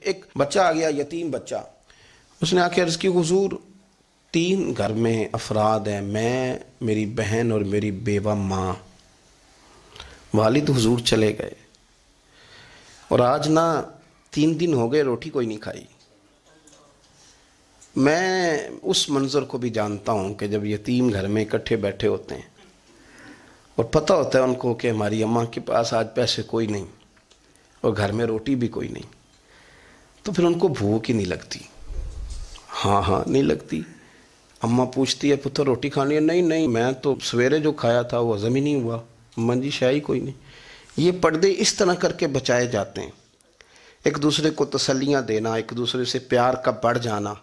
ایک بچہ آ گیا، یتیم بچہ، اس نے آ کے عرض کی حضور 3 گھر میں افراد ہیں، میں، میری بہن اور میری بیوہ ماں، والد حضور چلے گئے اور آج نہ 3 دن ہو گئے روٹی کوئی نہیں کھائی۔ میں اس منظر کو بھی جانتا ہوں کہ جب یتیم گھر میں اکٹھے بیٹھے ہوتے ہیں اور پتہ ہوتا ہے ان کو کہ ہماری اماں کے پاس آج پیسے کوئی نہیں اور گھر میں روٹی بھی کوئی نہیں، تو پھر ان کو بھوک ہی نہیں لگتی۔ ہاں نہیں لگتی۔ اماں پوچھتی ہے پتر روٹی کھانی ہے؟ نہیں میں تو سویرے جو کھایا تھا وہ ہضم ہی نہیں ہوا، اماں جی شاہی کوئی نہیں۔ یہ پردے اس طرح کر کے بچائے جاتے ہیں، ایک دوسرے کو تسلیاں دینا، ایک دوسرے سے پیار کا بڑھ جانا،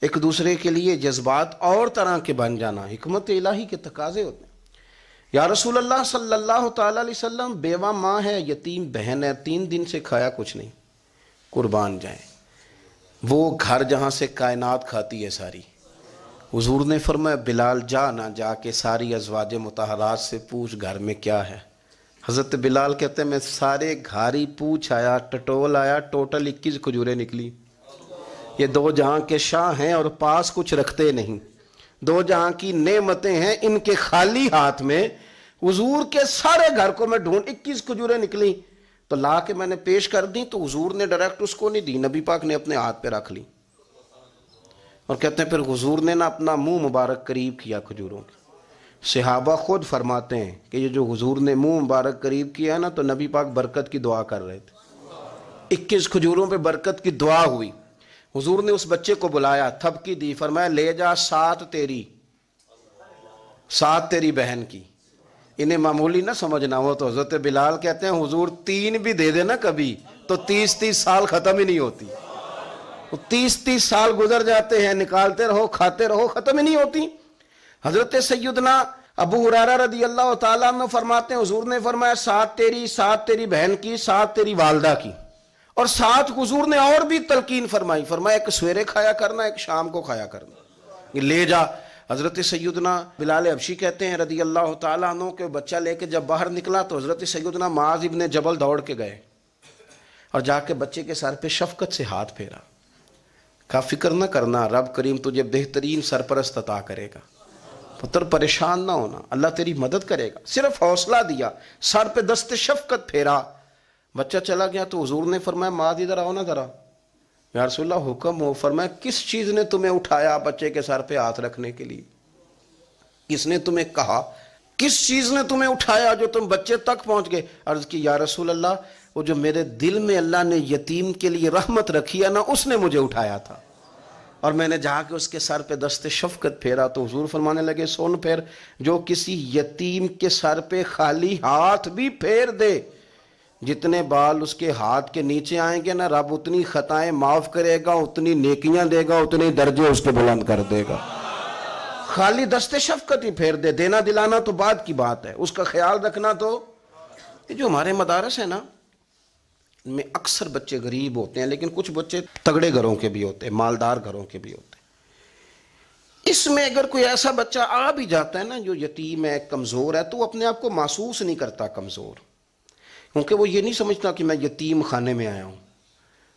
ایک دوسرے کے لیے جذبات اور طرح کے بن جانا، حکمت الہی کے تقاضے ہوتے ہیں۔ یا رسول اللہ صلی اللہ تعالی علیہ وسلم، بیوہ ماں ہے، یتیم بہن ہے، 3 دن سے کھایا کچھ نہیں، قربان جائیں وہ گھر جہاں سے کائنات کھاتی ہے ساری۔ حضور نے فرمایا بلال جا کے ساری ازواج مطہرات سے پوچھ گھر میں کیا ہے۔ حضرت بلال کہتے ہیں میں سارے گھاری پوچھ آیا، ٹٹول آیا، ٹوٹل 21 کھجوریں نکلی۔ یہ 2 جہاں کے شاہ ہیں اور پاس کچھ رکھتے نہیں، 2 جہاں کی نعمتیں ہیں، ان کے خالی ہاتھ میں حضور کے سارے گھر کو میں ڈھونڈ 21 کھجوریں نکلی تو لا کے میں نے پیش کر دی، تو حضور نے ڈائریکٹ اس کو نہیں دی، نبی پاک نے اپنے ہاتھ پہ رکھ لی اور کہتے ہیں پھر حضور نے نا اپنا منہ مبارک قریب کیا کھجوروں کے۔ صحابہ خود فرماتے ہیں کہ یہ جو حضور نے منہ مبارک قریب کیا ہے نا تو نبی پاک برکت کی دعا کر رہے تھے، 21 کھجوروں پہ برکت کی دعا ہوئی۔ حضور نے اس بچے کو بلایا، تھپکی دی، فرمایا لے جا 7 تیری، 7 تیری بہن کی۔ انہیں معمولی نہ سمجھنا ہو تو حضرت بلال کہتے ہیں حضور 3 بھی دے دینا کبھی تو 30 سال ختم ہی نہیں ہوتی، 30 سال گزر جاتے ہیں، نکالتے رہو کھاتے رہو، ختم ہی نہیں ہوتی۔ حضرت سیدنا ابو ہریرہ رضی اللہ تعالیٰ عنہ فرماتے ہیں حضور نے فرمایا 7 تیری، 7 تیری بہن کی، 7 تیری والدہ کی، اور 7 حضور نے اور بھی تلقین فرمائی، فرمایا ایک سویرے کھایا کرنا، ایک شام کو کھایا کرنا، لے جا۔ حضرت سیدنا بلال حبشی کہتے ہیں رضی اللہ تعالیٰ عنہ کہ بچہ لے کے جب باہر نکلا تو حضرت سیدنا معاذ ابن جبل دوڑ کے گئے اور جا کے بچے کے سر پہ شفقت سے ہاتھ پھیرا، کہا فکر نہ کرنا، رب کریم تجھے بہترین سرپرست عطا کرے گا، پتر پریشان نہ ہونا، اللہ تیری مدد کرے گا، صرف حوصلہ دیا، سر پہ دست شفقت پھیرا، بچہ چلا گیا۔ تو حضور نے فرمایا معاذ ادھر آؤ نا ذرا، یا رسول اللہ حکم ہو۔ فرمایا کس چیز نے تمہیں اٹھایا بچے کے سر پہ ہاتھ رکھنے کے لیے؟ کس نے تمہیں کہا؟ کس چیز نے تمہیں اٹھایا جو تم بچے تک پہنچ گئے؟ عرض کی یا رسول اللہ وہ جو میرے دل میں اللہ نے یتیم کے لیے رحمت رکھی ہے نا، اس نے مجھے اٹھایا تھا، اور میں نے جا کے اس کے سر پہ دست شفقت پھیرا۔ تو حضور فرمانے لگے سن پھر، جو کسی یتیم کے سر پہ خالی ہاتھ بھی پھیر دے، جتنے بال اس کے ہاتھ کے نیچے آئیں گے نا، رب اتنی خطائیں معاف کرے گا، اتنی نیکیاں دے گا، اتنے درجے اس کے بلند کر دے گا۔ خالی دست شفقت ہی پھیر دے، دینا دلانا تو بعد کی بات ہے، اس کا خیال رکھنا تو۔ یہ جو ہمارے مدارس ہیں نا، ان میں اکثر بچے غریب ہوتے ہیں، لیکن کچھ بچے تگڑے گھروں کے بھی ہوتے ہیں، مالدار گھروں کے بھی ہوتے ہیں۔ اس میں اگر کوئی ایسا بچہ آ بھی جاتا ہے نا جو یتیم ہے، کمزور ہے، تو وہ اپنے آپ کو محسوس نہیں کرتا کمزور، کیونکہ وہ یہ نہیں سمجھتا کہ میں یتیم خانے میں آیا ہوں۔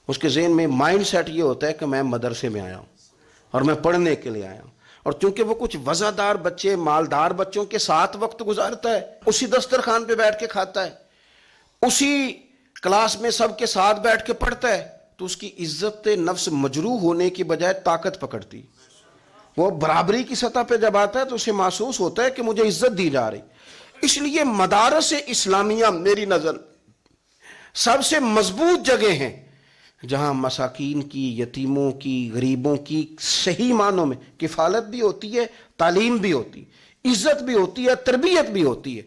اس کے ذہن میں مائنڈ سیٹ یہ ہوتا ہے کہ میں مدرسے میں آیا ہوں اور میں پڑھنے کے لیے آیا ہوں، اور چونکہ وہ کچھ وزادار بچے، مالدار بچوں کے ساتھ وقت گزارتا ہے، اسی دسترخوان پہ بیٹھ کے کھاتا ہے، اسی کلاس میں سب کے ساتھ بیٹھ کے پڑھتا ہے، تو اس کی عزت نفس مجروح ہونے کی بجائے طاقت پکڑتی۔ وہ برابری کی سطح پہ جب آتا ہے تو اسے محسوس ہوتا ہے کہ مجھے عزت دی جا رہی۔ اس لیے مدارس اسلامیہ میری نظر سب سے مضبوط جگہ ہیں جہاں مساکین کی، یتیموں کی، غریبوں کی صحیح معنوں میں کفالت بھی ہوتی ہے، تعلیم بھی ہوتی ہے، عزت بھی ہوتی ہے، تربیت بھی ہوتی ہے۔